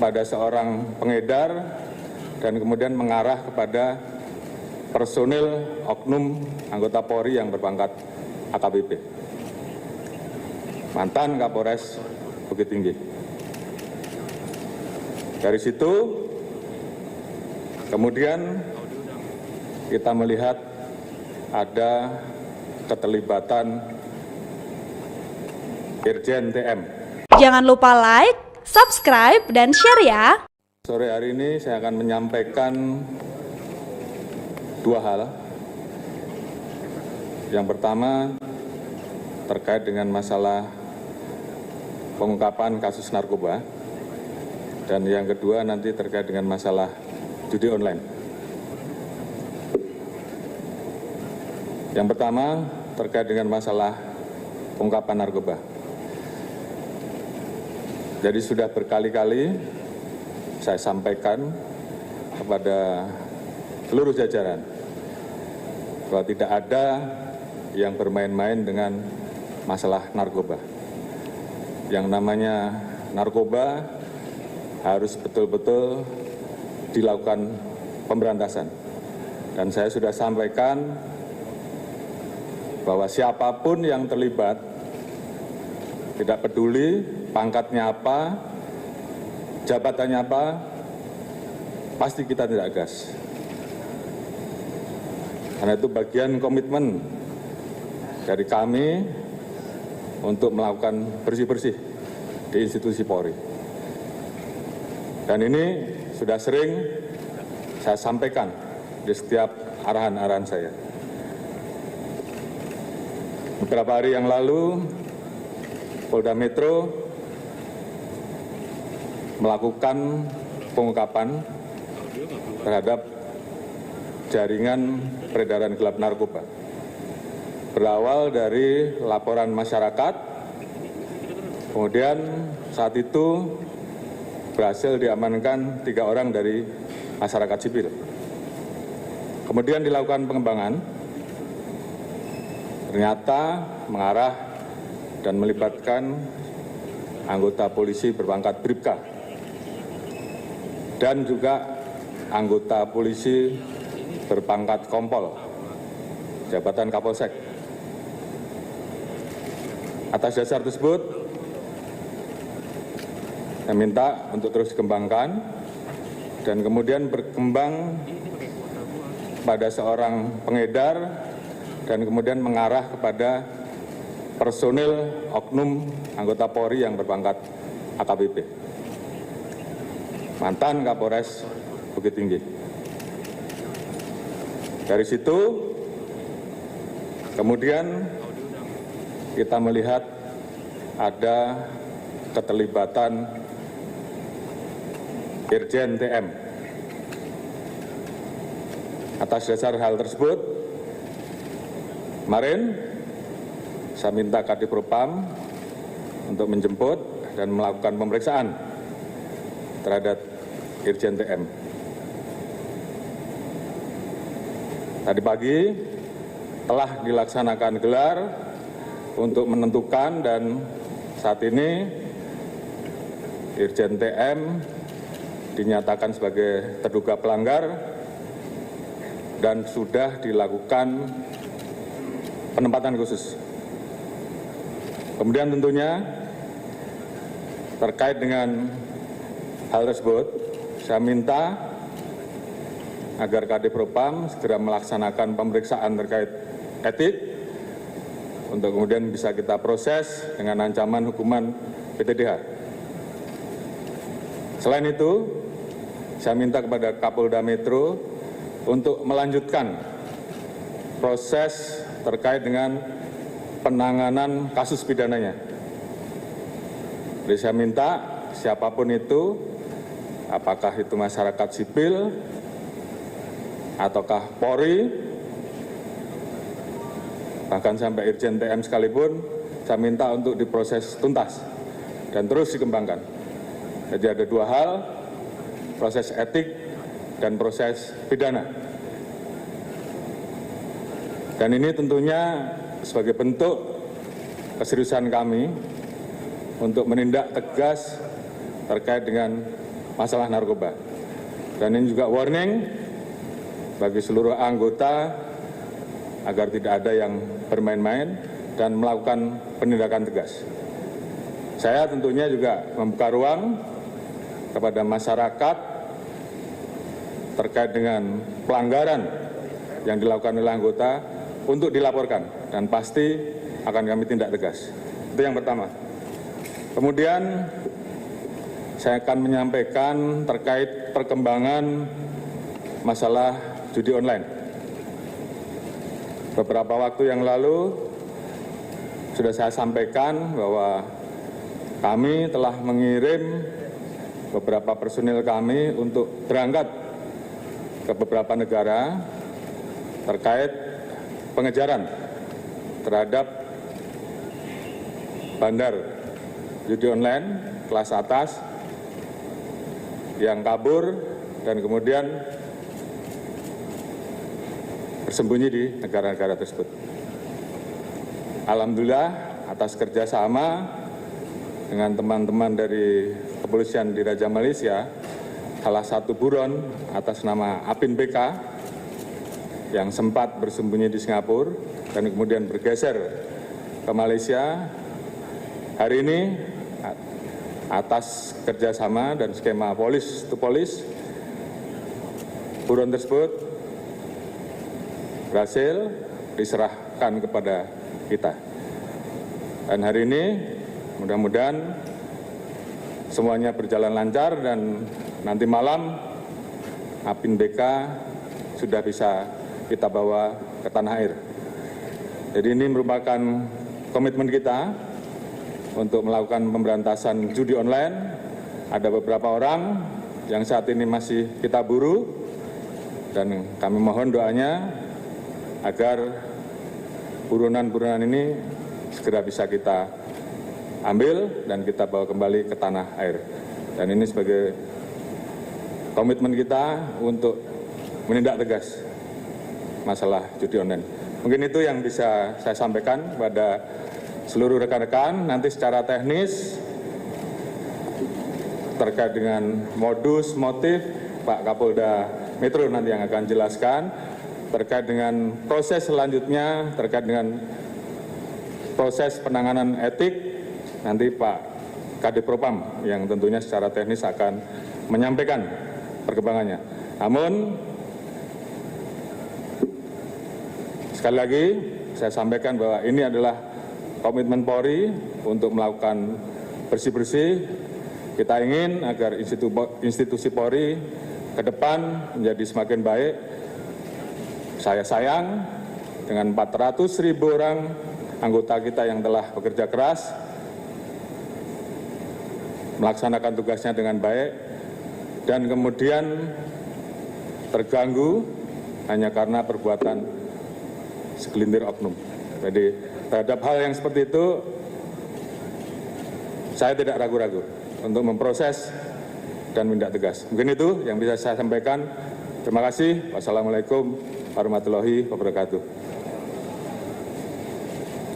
pada seorang pengedar dan kemudian mengarah kepada personil oknum anggota Polri yang berpangkat AKBP, mantan Kapolres Bukit Tinggi. Dari situ kemudian kita melihat ada keterlibatan Irjen TM. Jangan lupa like, subscribe, dan share ya. Sore hari ini saya akan menyampaikan dua hal. Yang pertama terkait dengan masalah pengungkapan kasus narkoba, dan yang kedua nanti terkait dengan masalah judi online. Yang pertama terkait dengan masalah pengungkapan narkoba. Jadi sudah berkali-kali saya sampaikan kepada seluruh jajaran bahwa tidak ada yang bermain-main dengan masalah narkoba. Yang namanya narkoba harus betul-betul dilakukan pemberantasan. Dan saya sudah sampaikan bahwa siapapun yang terlibat, tidak peduli pangkatnya apa, jabatannya apa, pasti kita tidak gas. Karena itu bagian komitmen dari kami untuk melakukan bersih-bersih di institusi Polri. Dan ini sudah sering saya sampaikan di setiap arahan-arahan saya. Beberapa hari yang lalu, Polda Metro melakukan pengungkapan terhadap jaringan peredaran gelap narkoba. Berawal dari laporan masyarakat, kemudian saat itu berhasil diamankan 3 orang dari masyarakat sipil. Kemudian dilakukan pengembangan, ternyata mengarah dan melibatkan anggota polisi berpangkat Bribka dan juga anggota polisi berpangkat Kompol, jabatan Kapolsek. Atas dasar tersebut, saya minta untuk terus dikembangkan dan kemudian berkembang pada seorang pengedar dan kemudian mengarah kepada personil oknum anggota Polri yang berpangkat AKBP, mantan Kapolres Bukit Tinggi. Dari situ kemudian kita melihat ada keterlibatan Irjen TM. Atas dasar hal tersebut, kemarin saya minta Kadipropam untuk menjemput dan melakukan pemeriksaan terhadap Irjen TM. Tadi pagi telah dilaksanakan gelar untuk menentukan, dan saat ini Irjen TM dinyatakan sebagai terduga pelanggar dan sudah dilakukan penempatan khusus. Kemudian tentunya terkait dengan hal tersebut, saya minta agar Kadipropam segera melaksanakan pemeriksaan terkait etik untuk kemudian bisa kita proses dengan ancaman hukuman PTDH. Selain itu, saya minta kepada Kapolda Metro untuk melanjutkan proses terkait dengan penanganan kasus pidananya. Jadi saya minta siapapun itu, apakah itu masyarakat sipil, ataukah Polri, bahkan sampai Irjen TM sekalipun, saya minta untuk diproses tuntas dan terus dikembangkan. Jadi ada dua hal, proses etik dan proses pidana. Dan ini tentunya sebagai bentuk keseriusan kami untuk menindak tegas terkait dengan masalah narkoba. Dan ini juga warning bagi seluruh anggota agar tidak ada yang bermain-main dan melakukan penindakan tegas. Saya tentunya juga membuka ruang kepada masyarakat terkait dengan pelanggaran yang dilakukan oleh anggota untuk dilaporkan dan pasti akan kami tindak tegas. Itu yang pertama. Kemudian saya akan menyampaikan terkait perkembangan masalah judi online. Beberapa waktu yang lalu sudah saya sampaikan bahwa kami telah mengirim beberapa personil kami untuk berangkat ke beberapa negara terkait pengejaran terhadap bandar judi online kelas atas yang kabur dan kemudian bersembunyi di negara-negara tersebut. Alhamdulillah atas kerjasama dengan teman-teman dari kepolisian di Raja Malaysia, salah satu buron atas nama Apin BK yang sempat bersembunyi di Singapura dan kemudian bergeser ke Malaysia, hari ini atas kerjasama dan skema polis to polis, buron tersebut berhasil diserahkan kepada kita. Dan hari ini mudah-mudahan semuanya berjalan lancar dan nanti malam Apin BK sudah bisa kita bawa ke tanah air. Jadi ini merupakan komitmen kita untuk melakukan pemberantasan judi online. Ada beberapa orang yang saat ini masih kita buru dan kami mohon doanya agar buronan-buronan ini segera bisa kita ambil dan kita bawa kembali ke tanah air. Dan ini sebagai komitmen kita untuk menindak tegas masalah judi online. Mungkin itu yang bisa saya sampaikan kepada seluruh rekan-rekan. Nanti secara teknis terkait dengan modus, motif, Pak Kapolda Metro nanti yang akan jelaskan. Terkait dengan proses selanjutnya, terkait dengan proses penanganan etik, nanti Pak Kadif Propam yang tentunya secara teknis akan menyampaikan perkembangannya. Namun, sekali lagi saya sampaikan bahwa ini adalah komitmen Polri untuk melakukan bersih-bersih. Kita ingin agar institusi Polri ke depan menjadi semakin baik. Saya sayang dengan 400.000 orang anggota kita yang telah bekerja keras, melaksanakan tugasnya dengan baik, dan kemudian terganggu hanya karena perbuatan segelintir oknum. Jadi terhadap hal yang seperti itu, saya tidak ragu-ragu untuk memproses dan menindak tegas. Mungkin itu yang bisa saya sampaikan. Terima kasih. Wassalamualaikum warahmatullahi wabarakatuh.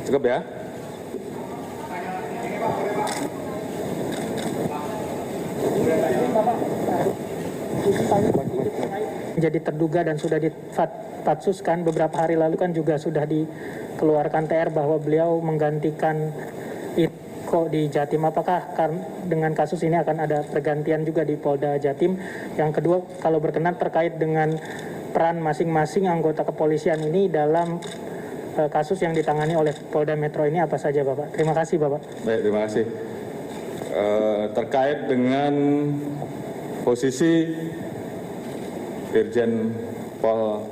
Cukup ya? Jadi terduga dan sudah dipatsuskan beberapa hari lalu kan juga sudah dikeluarkan TR bahwa beliau menggantikan Iko di Jatim. Apakah dengan kasus ini akan ada pergantian juga di Polda Jatim? Yang kedua, kalau berkenan terkait dengan peran masing-masing anggota kepolisian ini dalam kasus yang ditangani oleh Polda Metro ini apa saja, Bapak? Terima kasih, Bapak. Baik, terima kasih. Terkait dengan posisi Irjen Pol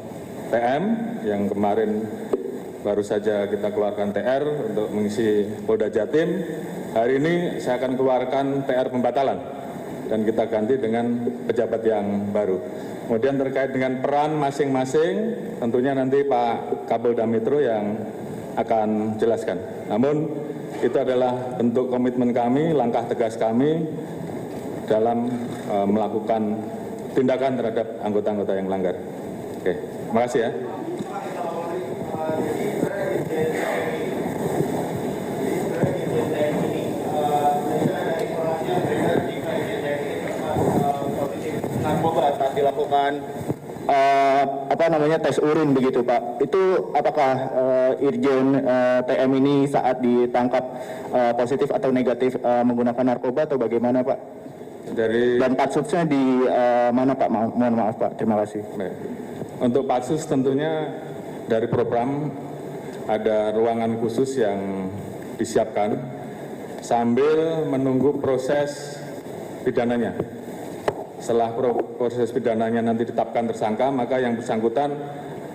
TM yang kemarin baru saja kita keluarkan TR untuk mengisi Polda Jatim, hari ini saya akan keluarkan TR pembatalan dan kita ganti dengan pejabat yang baru. Kemudian terkait dengan peran masing-masing, tentunya nanti Pak Kapolda Metro yang akan jelaskan. Namun itu adalah bentuk komitmen kami, langkah tegas kami dalam melakukan tindakan terhadap anggota-anggota yang melanggar. Oke, terima kasih ya. dilakukan tes urin begitu Pak. Itu apakah Irjen TM ini saat ditangkap positif atau negatif menggunakan narkoba atau bagaimana Pak? Dan patsusnya di mana Pak? Mohon maaf Pak. Terima kasih. Baik. Untuk patsus tentunya dari Propam ada ruangan khusus yang disiapkan sambil menunggu proses pidananya. Setelah proses pidananya nanti ditetapkan tersangka, maka yang bersangkutan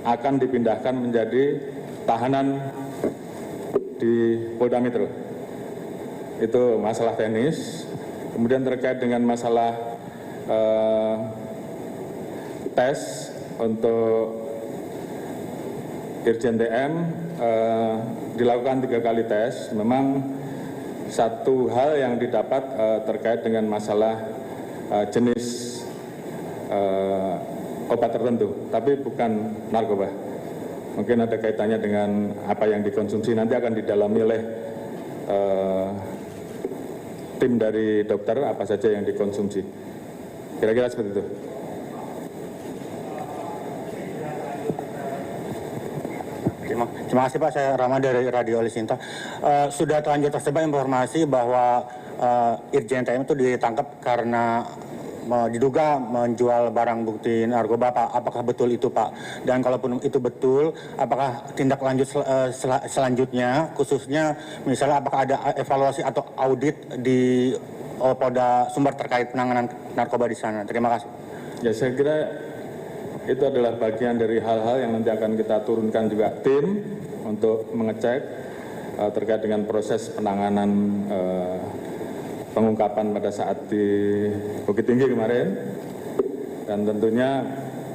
akan dipindahkan menjadi tahanan di Polda Metro. Itu masalah teknis. Kemudian terkait dengan masalah tes untuk Irjen TM dilakukan 3 kali tes. Memang satu hal yang didapat terkait dengan masalah jenis obat tertentu, tapi bukan narkoba. Mungkin ada kaitannya dengan apa yang dikonsumsi, nanti akan didalami oleh tim dari dokter apa saja yang dikonsumsi. Kira-kira seperti itu. Terima kasih Pak, saya Rama dari Radio Alisinta. Sudah terlanjur tersebar informasi bahwa Irjen TM itu ditangkap karena diduga menjual barang bukti narkoba Pak. Apakah betul itu Pak? Dan kalaupun itu betul, apakah tindak lanjut selanjutnya, khususnya misalnya apakah ada evaluasi atau audit di Polda Sumber terkait penanganan narkoba di sana? Terima kasih. Ya, saya kira itu adalah bagian dari hal-hal yang nanti akan kita turunkan juga tim untuk mengecek terkait dengan proses penanganan pengungkapan pada saat di Bukit Tinggi kemarin. Dan tentunya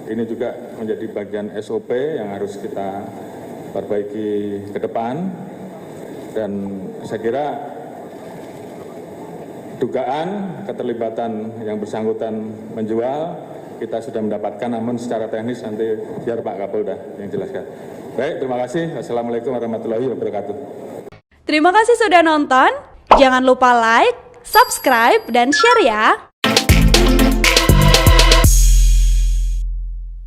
ini juga menjadi bagian SOP yang harus kita perbaiki ke depan. Dan saya kira dugaan keterlibatan yang bersangkutan menjual kita sudah mendapatkan, namun secara teknis nanti biar Pak Kapolda yang jelaskan. Baik, terima kasih. Assalamualaikum warahmatullahi wabarakatuh. Terima kasih sudah nonton. Jangan lupa like, subscribe, dan share ya.